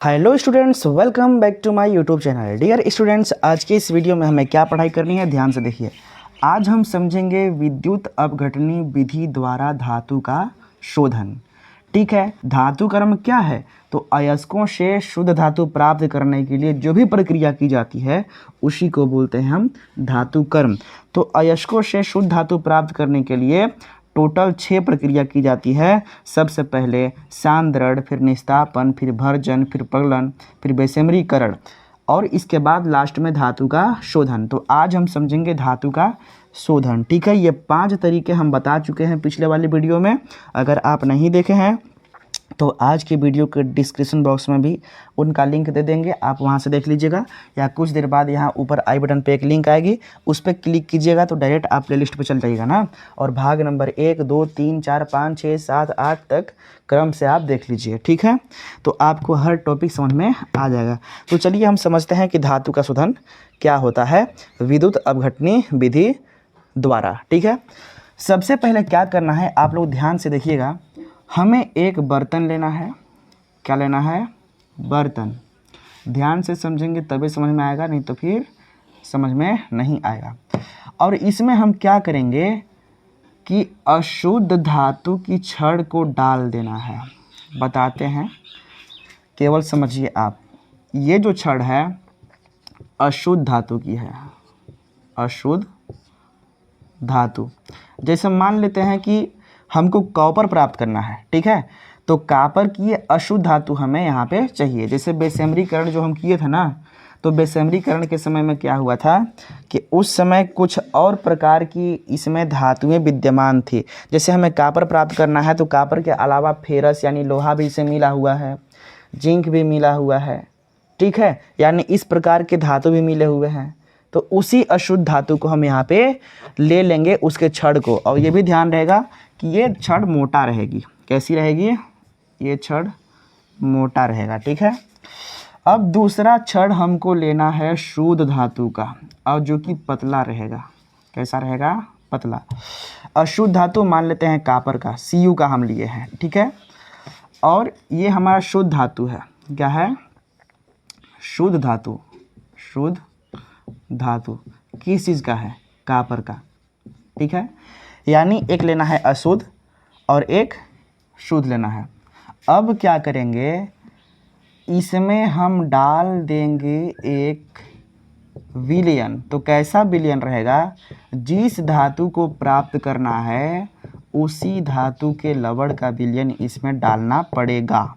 Hello students, welcome back to my YouTube channel. Dear students, आज के इस video में हमें क्या पढ़ाई करनी है, ध्यान से देखिए। आज हम समझेंगे विद्युत अपघटनी विधि द्वारा धातु का शोधन। ठीक है, धातु कर्म क्या है? तो अयस्कों से शुद्ध धातु प्राप्त करने के लिए जो भी प्रक्रिया की जाती है उसी को बोलते हैं हम धातु कर्म। तो अयस्कों से शुद्ध धातु प्राप्त करने के लिए टोटल 6 प्रक्रिया की जाती है। सबसे पहले सांद्रण, फिर निस्तापन, फिर भर्जन, फिर प्रगलन, फिर विषमरीकरण और इसके बाद लास्ट में धातु का शोधन। तो आज हम समझेंगे धातु का शोधन। ठीक है, ये 5 तरीके हम बता चुके हैं पिछले वाले वीडियो में। अगर आप नहीं देखे हैं तो आज के वीडियो के डिस्क्रिप्शन बॉक्स में भी उनका लिंक दे देंगे, आप वहां से देख लीजिएगा। या कुछ देर बाद यहाँ ऊपर आई बटन पे एक लिंक आएगी, उस पर क्लिक कीजिएगा तो डायरेक्ट आप प्लेलिस्ट पे चल जाइएगा ना। और भाग नंबर 1, 2, 3, 4, 5, 6, 7, 8 तक क्रम से आप देख लीजिए। ठीक है, तो आपको हर टॉपिक समझ में आ जाएगा। तो चलिए हम समझते हैं कि धातु का शोधन क्या होता है विद्युत अपघटनी विधि द्वारा। ठीक है, सबसे पहले क्या करना है, आप लोग ध्यान से देखिएगा। हमें एक बर्तन लेना है। क्या लेना है? बर्तन। ध्यान से समझेंगे तभी समझ में आएगा, नहीं तो फिर समझ में नहीं आएगा। और इसमें हम क्या करेंगे कि अशुद्ध धातु की छड़ को डाल देना है। बताते हैं, केवल समझिए आप। ये जो छड़ है अशुद्ध धातु की है, अशुद्ध धातु। जैसे मान लेते हैं कि हमको कॉपर प्राप्त करना है। ठीक है, तो कॉपर की अशुद्ध धातु हमें यहाँ पे चाहिए। जैसे विषमरीकरण जो हम किए थे ना, तो विषमरीकरण के समय में क्या हुआ था कि उस समय कुछ और प्रकार की इसमें धातुएं विद्यमान थी। जैसे हमें कॉपर प्राप्त करना है तो कॉपर के अलावा फेरस यानी लोहा भी इसे मिला हुआ है, जिंक भी मिला हुआ है। ठीक है, यानी इस प्रकार के धातु भी मिले हुए हैं। तो उसी अशुद्ध धातु को हम यहाँ पे ले लेंगे, उसके छड़ को। और ये भी ध्यान रहेगा कि ये छड़ मोटा रहेगी। कैसी रहेगी? ये छड़ मोटा रहेगा। ठीक है, अब दूसरा छड़ हमको लेना है शुद्ध धातु का, और जो कि पतला रहेगा। कैसा रहेगा? पतला। अशुद्ध धातु मान लेते हैं कॉपर का, Cu का हम लिए हैं। ठीक है, और ये हमारा शुद्ध धातु है। क्या है? शुद्ध धातु। शुद्ध धातु किस चीज़ का है? कॉपर का। ठीक है, यानी एक लेना है अशुद्ध और एक शुद्ध लेना है। अब क्या करेंगे, इसमें हम डाल देंगे एक विलयन। तो कैसा विलयन रहेगा? जिस धातु को प्राप्त करना है उसी धातु के लवण का विलयन इसमें डालना पड़ेगा।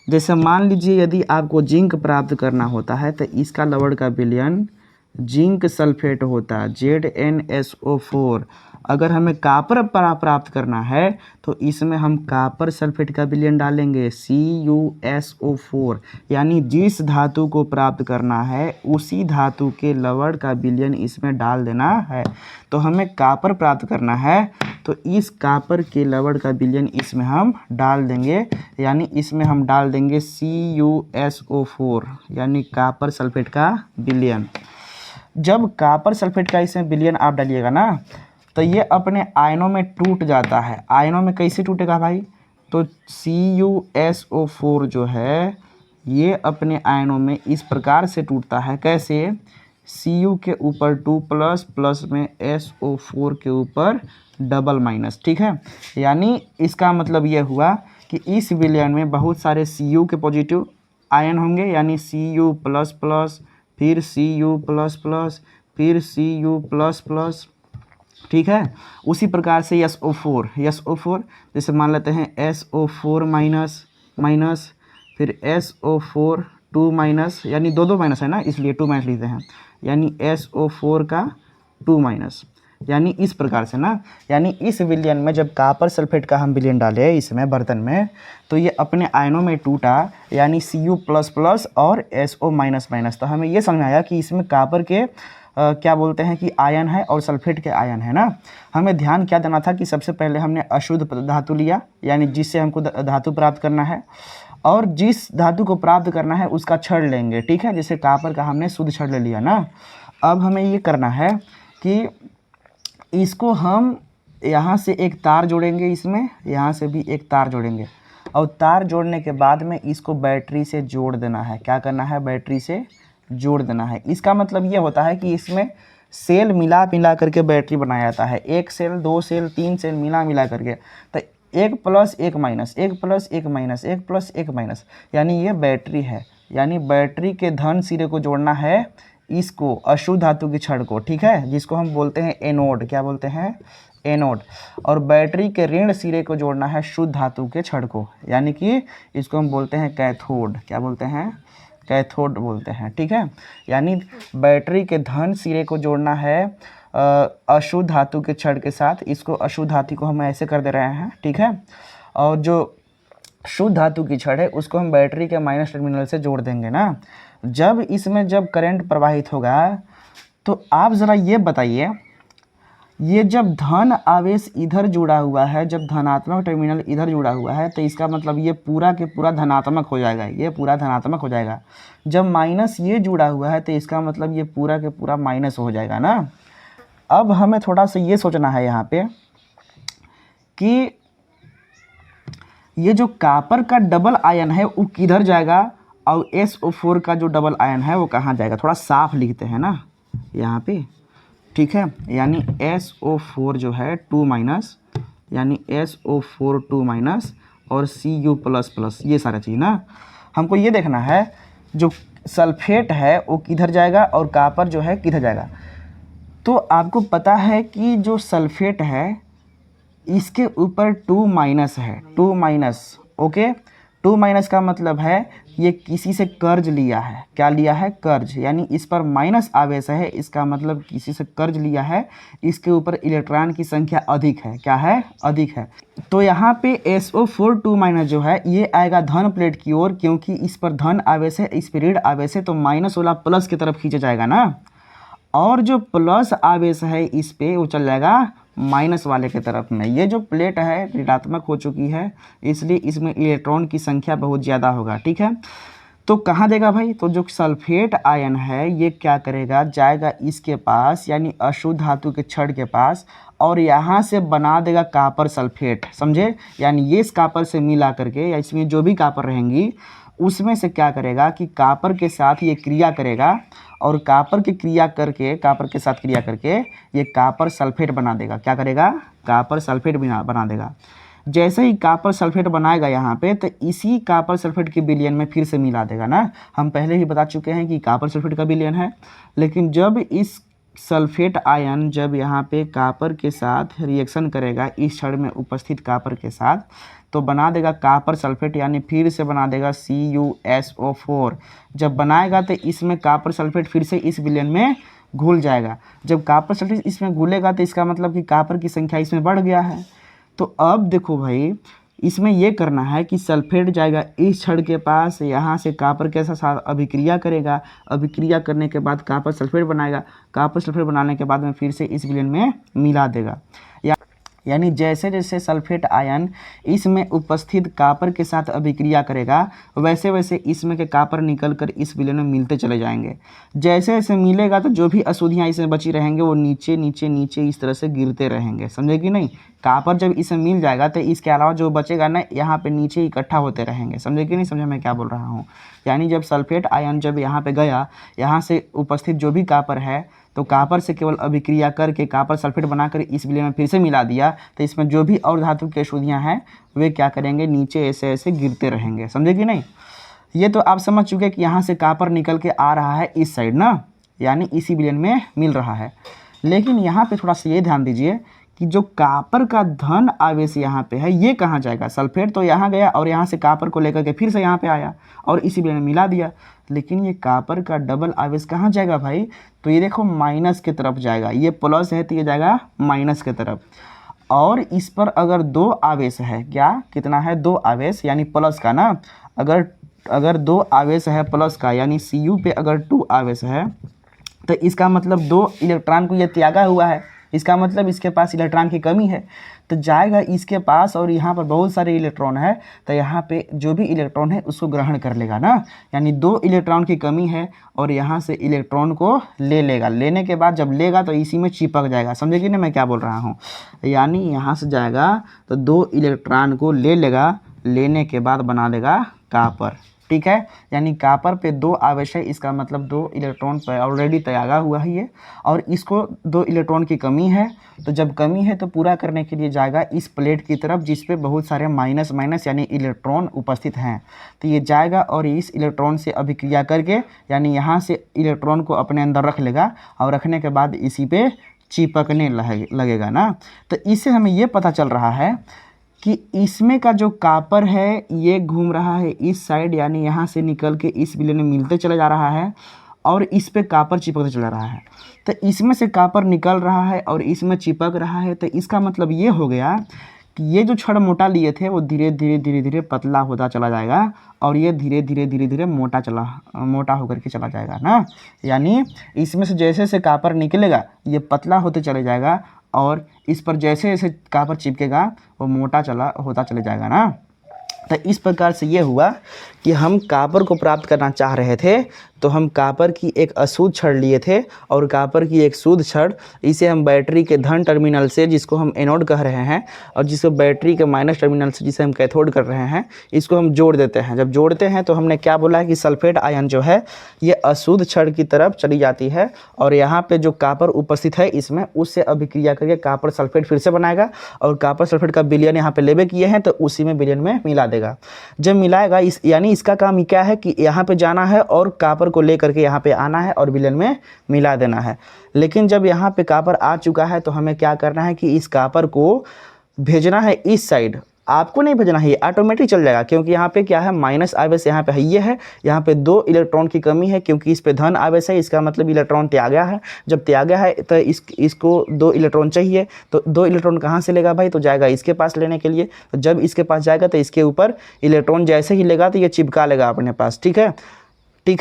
जैसे मान लीजिए यदि आपको जिंक प्राप्त करना होता है तो इसका लवण का विलयन जिंक सल्फेट होता है, ZnSO4। अगर हमें कॉपर प्राप्त करना है तो इसमें हम कॉपर सल्फेट का विलयन डालेंगे, CuSO4। यानी जिस धातु को प्राप्त करना है उसी धातु के लवण का विलयन इसमें डाल देना है। तो हमें कॉपर प्राप्त करना है तो इस कॉपर के लवण का विलयन इसमें हम डाल देंगे, यानी इसमें हम डाल देंगे CuSO4 यानी कॉपर सल्फेट का विलयन। जब कॉपर सल्फेट का इसमें विलयन आप डालिएगा ना तो ये अपने आयनों में टूट जाता है। आयनों में कैसे टूटेगा भाई? तो CuSO4 जो है ये अपने आयनों में इस प्रकार से टूटता है। कैसे? Cu के ऊपर 2 प्लस, प्लस में SO4 के ऊपर डबल माइनस। ठीक है, यानी इसका मतलब ये हुआ कि इस विलयन में बहुत सारे Cu के पॉजिटिव आयन होंगे, यानी Cu प्लस प्लस, फिर Cu प्लस प्लस, फिर Cu प्लस प्लस। ठीक है, उसी प्रकार से SO4 जैसे मान लेते हैं SO4 माइनस माइनस, फिर SO4 2 माइनस, यानी दो माइनस है ना इसलिए 2 माइनस लिखते हैं, यानी SO4 का 2 माइनस। यानी इस प्रकार से ना, यानी इस विलयन में जब कॉपर सल्फेट का हम विलयन डाले इसमें बर्तन में तो ये अपने आयनों में टूटा, यानी Cu प्लस प्लस और SO माइनस माइनस। तो हमें ये समझ में आया कि इसमें कॉपर के क्या बोलते हैं कि आयन है और सल्फेट के आयन है ना। हमें ध्यान क्या देना था कि सबसे पहले हमने अशुद्ध धातु लिया, यानी जिससे हमको धातु प्राप्त करना है, और जिस धातु को प्राप्त करना है उसका छड़ लेंगे। ठीक है, जैसे कॉपर का हमने शुद्ध छड़ ले लिया ना। अब हमें ये करना है कि इसको हम यहाँ से एक तार जोड़ेंगे, इसमें यहाँ से भी एक तार जोड़ेंगे, और तार जोड़ने के बाद में इसको बैटरी से जोड़ देना है। क्या करना है? बैटरी से जोड़ देना है। इसका मतलब ये होता है कि इसमें सेल मिला करके बैटरी बनाया जाता है। एक सेल, दो सेल, तीन सेल मिला करके, तो एक प्लस एक माइनस, एक प्लस एक माइनस, एक प्लस एक माइनस, यानी ये बैटरी है। यानी बैटरी के धन सिरे को जोड़ना है इसको, अशुद्ध धातु की छड़ को, ठीक है, जिसको हम बोलते हैं एनोड। क्या बोलते हैं? एनोड। और बैटरी के ऋण सिरे को जोड़ना है शुद्ध धातु के छड़ को, यानी कि इसको हम बोलते हैं कैथोड। क्या बोलते हैं? कैथोड बोलते हैं, ठीक है। यानी बैटरी के धन सिरे को जोड़ना है अशुद्ध धातु के छड़ के साथ। इसको अशुद्ध धातु को हम ऐसे कर दे रहे हैं, ठीक है। और जो शुद्ध धातु की छड़ है उसको हम बैटरी के माइनस टर्मिनल से जोड़ देंगे ना। जब इसमें जब करंट प्रवाहित होगा तो आप ज़रा ये बताइए, ये जब धन आवेश इधर जुड़ा हुआ है, जब धनात्मक टर्मिनल इधर जुड़ा हुआ है, तो इसका मतलब ये पूरा के पूरा धनात्मक हो जाएगा, ये पूरा धनात्मक हो जाएगा। जब माइनस ये जुड़ा हुआ है तो इसका मतलब ये पूरा के पूरा माइनस हो जाएगा ना। अब हमें थोड़ा सा ये सोचना है यहाँ पे कि ये जो कॉपर का डबल आयन है वो किधर जाएगा और SO4 का जो डबल आयन है वो कहाँ जाएगा। थोड़ा साफ लिखते हैं ना यहाँ पे, ठीक है। यानी SO4 जो है 2 माइनस, यानी SO4 2 माइनस और Cu प्लस प्लस, ये सारा चीज़ ना हमको ये देखना है। जो सल्फेट है वो किधर जाएगा और कॉपर जो है किधर जाएगा। तो आपको पता है कि जो सल्फेट है इसके ऊपर 2 माइनस है, 2 माइनस, ओके। 2 माइनस का मतलब है ये किसी से कर्ज लिया है। क्या लिया है? कर्ज। यानी इस पर माइनस आवेश है, इसका मतलब किसी से कर्ज लिया है, इसके ऊपर इलेक्ट्रॉन की संख्या अधिक है। क्या है? अधिक है। तो यहाँ पे SO4 2 माइनस जो है ये आएगा धन प्लेट की ओर, क्योंकि इस पर धन आवेश है, इस पर ऋण आवेश है, तो माइनस वाला प्लस की तरफ खींचा जाएगा ना। और जो प्लस आवेश है इस पे वो चल जाएगा माइनस वाले के तरफ में। ये जो प्लेट है ऋणात्मक हो चुकी है, इसलिए इसमें इलेक्ट्रॉन की संख्या बहुत ज़्यादा होगा, ठीक है। तो कहाँ देगा भाई? तो जो सल्फेट आयन है ये क्या करेगा? जाएगा इसके पास, यानी अशुद्ध धातु के छड़ के पास, और यहाँ से बना देगा कॉपर सल्फेट, समझे। यानी ये इस कॉपर से मिला करके, या इसमें जो भी कॉपर रहेंगी उसमें से क्या करेगा कि कॉपर के साथ ये क्रिया करेगा, और कॉपर की क्रिया करके, कॉपर के साथ क्रिया करके ये कॉपर सल्फेट बना देगा। क्या करेगा? कॉपर सल्फेट बना देगा। जैसे ही कॉपर सल्फेट बनाएगा यहाँ पे, तो इसी कॉपर सल्फेट के विलयन में फिर से मिला देगा ना। हम पहले ही बता चुके हैं कि कॉपर सल्फेट का विलयन है। लेकिन जब इस सल्फेट आयन जब यहाँ पे कॉपर के साथ रिएक्शन करेगा, इस छड़ में उपस्थित कॉपर के साथ, तो बना देगा कॉपर सल्फेट, यानी फिर से बना देगा CuSO4। जब बनाएगा तो इसमें कॉपर सल्फेट फिर से इस विलयन में घुल जाएगा। जब कॉपर सल्फेट इसमें घुलेगा तो इसका मतलब कि कॉपर की संख्या इसमें बढ़ गया है। तो अब देखो भाई, इसमें यह करना है कि सल्फेट जाएगा इस छड़ के पास, यहाँ से कॉपर के साथ अभिक्रिया करेगा, अभिक्रिया करने के बाद कॉपर सल्फेट बनाएगा, कॉपर सल्फेट बनाने के बाद में फिर से इस विलयन में मिला देगा। यानी जैसे जैसे सल्फेट आयन इसमें उपस्थित कॉपर के साथ अभिक्रिया करेगा, वैसे वैसे इसमें के कॉपर निकलकर इस विलयन में मिलते चले जाएंगे। जैसे जैसे मिलेगा तो जो भी अशुद्धियाँ इसमें बची रहेंगे वो नीचे नीचे नीचे इस तरह से गिरते रहेंगे, समझे कि नहीं। कॉपर जब इसमें मिल जाएगा तो इसके अलावा जो बचेगा ना, यहाँ पे नीचे इकट्ठा होते रहेंगे, समझे कि नहीं। समझे मैं क्या बोल रहा हूँ? यानी जब सल्फेट आयन जब यहाँ पे गया, यहाँ से उपस्थित जो भी कॉपर है, तो कॉपर से केवल अभिक्रिया करके कॉपर सल्फेट बनाकर इस विलयन में फिर से मिला दिया, तो इसमें जो भी और धातु की अशुद्धियाँ हैं वे क्या करेंगे? नीचे ऐसे ऐसे गिरते रहेंगे, समझे कि नहीं। ये तो आप समझ चुके कि यहाँ से कॉपर निकल के आ रहा है इस साइड ना, यानी इसी विलयन में मिल रहा है। लेकिन यहाँ पे थोड़ा सा ये ध्यान दीजिए कि जो कॉपर का धन आवेश यहाँ पे है ये कहाँ जाएगा? सल्फेट तो यहाँ गया और यहाँ से कॉपर को लेकर के फिर से यहाँ पे आया और इसी विलयन में मिला दिया। लेकिन ये कॉपर का डबल आवेश कहाँ जाएगा भाई? तो ये देखो माइनस की तरफ जाएगा। ये प्लस है तो ये जाएगा माइनस की तरफ। और इस पर अगर 2 आवेश है, क्या कितना है? 2 आवेश, यानी प्लस का ना। अगर 2 आवेश है प्लस का, यानी Cu पे अगर 2 आवेश है, तो इसका मतलब 2 इलेक्ट्रॉन को ये त्यागा हुआ है, इसका मतलब इसके पास इलेक्ट्रॉन की कमी है। तो जाएगा इसके पास और यहाँ पर बहुत सारे इलेक्ट्रॉन है, तो यहाँ पे जो भी इलेक्ट्रॉन है उसको ग्रहण कर लेगा ना। यानी 2 इलेक्ट्रॉन की कमी है और यहाँ से इलेक्ट्रॉन को ले लेगा। लेने के बाद जब लेगा तो इसी में चिपक जाएगा, समझे कि नहीं मैं क्या बोल रहा हूँ। यानी यहाँ से जाएगा तो 2 इलेक्ट्रॉन को ले लेगा, लेने के बाद बना देगा कॉपर। ठीक है, यानी कॉपर पे 2 आवेश है, इसका मतलब 2 इलेक्ट्रॉन पर ऑलरेडी त्यागा हुआ है ये, और इसको 2 इलेक्ट्रॉन की कमी है। तो जब कमी है तो पूरा करने के लिए जाएगा इस प्लेट की तरफ जिस पे बहुत सारे माइनस माइनस यानी इलेक्ट्रॉन उपस्थित हैं। तो ये जाएगा और इस इलेक्ट्रॉन से अभिक्रिया करके यानी यहाँ से इलेक्ट्रॉन को अपने अंदर रख लेगा, और रखने के बाद इसी पे चिपकने लगेगा ना। तो इससे हमें ये पता चल रहा है कि इसमें का जो कॉपर है ये घूम रहा है इस साइड, यानी यहाँ से निकल के इस विलेन में मिलते चला जा रहा है और इस पे कॉपर चिपकते चला रहा है। तो इसमें से कॉपर निकल रहा है और इसमें चिपक रहा है। तो इसका मतलब ये हो गया कि ये जो छड़ मोटा लिए थे वो धीरे धीरे पतला होता चला जाएगा, और ये धीरे धीरे मोटा होकर के चला जाएगा ना। यानी इसमें से जैसे जैसे कॉपर निकलेगा ये पतला होते चले जाएगा, और इस पर जैसे जैसे कॉपर चिपकेगा वो मोटा होता चले जाएगा ना। तो इस प्रकार से ये हुआ कि हम कॉपर को प्राप्त करना चाह रहे थे, तो हम कॉपर की एक अशुद्ध छड़ लिए थे और कॉपर की एक शुद्ध छड़, इसे हम बैटरी के धन टर्मिनल से, जिसको हम एनोड कह रहे हैं, और जिसको बैटरी के माइनस टर्मिनल से, जिसे हम कैथोड कर रहे हैं, इसको हम जोड़ देते हैं। जब जोड़ते हैं तो हमने क्या बोला है कि सल्फेट आयन जो है ये अशुद्ध छड़ की तरफ चली जाती है, और यहाँ पर जो कॉपर उपस्थित है इसमें उससे अभिक्रिया करके कॉपर सल्फेट फिर से बनाएगा, और कॉपर सल्फेट का विलयन यहाँ पर लेबे किए हैं तो उसी में विलयन में मिला देगा। जब मिलाएगा यानी इसका काम क्या है कि यहाँ पे जाना है और कॉपर को लेकर के यहाँ पे आना है और विलयन में मिला देना है। लेकिन जब यहाँ पे कॉपर आ चुका है तो हमें क्या करना है कि इस कॉपर को भेजना है इस साइड। आपको नहीं भेजना है, ये ऑटोमेटिक चल जाएगा, क्योंकि यहाँ पे क्या है माइनस आवेश यहाँ पे है, ये है, यहाँ पे 2 इलेक्ट्रॉन की कमी है, क्योंकि इस पे धन आवेश है, इसका मतलब इलेक्ट्रॉन त्यागा है। जब त्यागा है तो इसको 2 इलेक्ट्रॉन चाहिए, तो 2 इलेक्ट्रॉन कहाँ से लेगा भाई, तो जाएगा इसके पास लेने के लिए। तो जब इसके पास जाएगा तो इसके ऊपर इलेक्ट्रॉन जैसे ही लेगा तो ये चिपका लेगा अपने पास। ठीक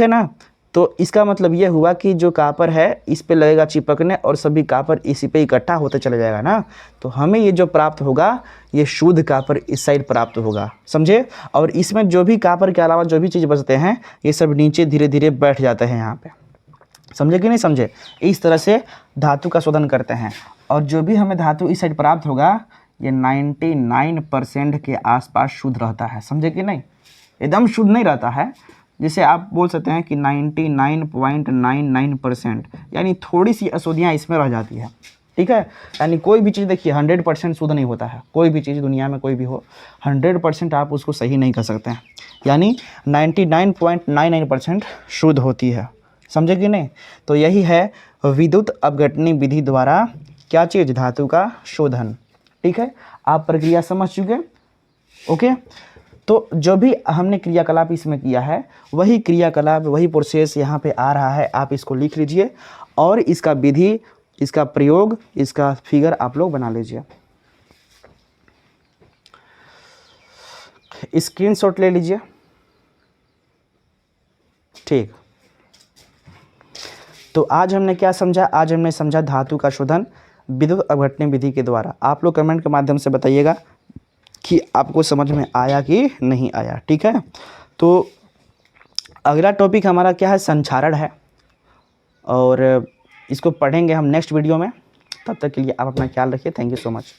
है ना। तो इसका मतलब ये हुआ कि जो कॉपर है इस पे लगेगा चिपकने, और सभी कॉपर इसी पे इकट्ठा होते चले जाएगा ना। तो हमें ये जो प्राप्त होगा ये शुद्ध कॉपर इस साइड प्राप्त होगा, समझे। और इसमें जो भी कॉपर के अलावा जो भी चीज़ बचते हैं ये सब नीचे धीरे धीरे बैठ जाते हैं यहाँ पे, समझे कि नहीं समझे। इस तरह से धातु का शोधन करते हैं, और जो भी हमें धातु इस साइड प्राप्त होगा ये 99% के आसपास शुद्ध रहता है, समझे कि नहीं। एकदम शुद्ध नहीं रहता है, जैसे आप बोल सकते हैं कि 99.99%, यानी थोड़ी सी अशुद्धियाँ इसमें रह जाती है। ठीक है, यानी कोई भी चीज़ देखिए 100% शुद्ध नहीं होता है। कोई भी चीज़ दुनिया में कोई भी हो 100% आप उसको सही नहीं कर सकते हैं, यानी 99.99% शुद्ध होती है, समझे कि नहीं। तो यही है विद्युत अपघटनी विधि द्वारा क्या चीज़, धातु का शोधन। ठीक है, आप प्रक्रिया समझ चुके। ओके, तो जो भी हमने क्रियाकलाप इसमें किया है वही क्रियाकलाप वही प्रोसेस यहाँ पे आ रहा है, आप इसको लिख लीजिए, और इसका विधि, इसका प्रयोग, इसका फिगर आप लोग बना लीजिए। स्क्रीनशॉट ले लीजिए। ठीक, तो आज हमने क्या समझा, आज हमने समझा धातु का शोधन विद्युत अपघटनी विधि के द्वारा। आप लोग कमेंट के माध्यम से बताइएगा कि आपको समझ में आया कि नहीं आया। ठीक है, तो अगला टॉपिक हमारा क्या है, संचारण है, और इसको पढ़ेंगे हम नेक्स्ट वीडियो में। तब तक के लिए आप अपना ख्याल रखिए। Thank you so much.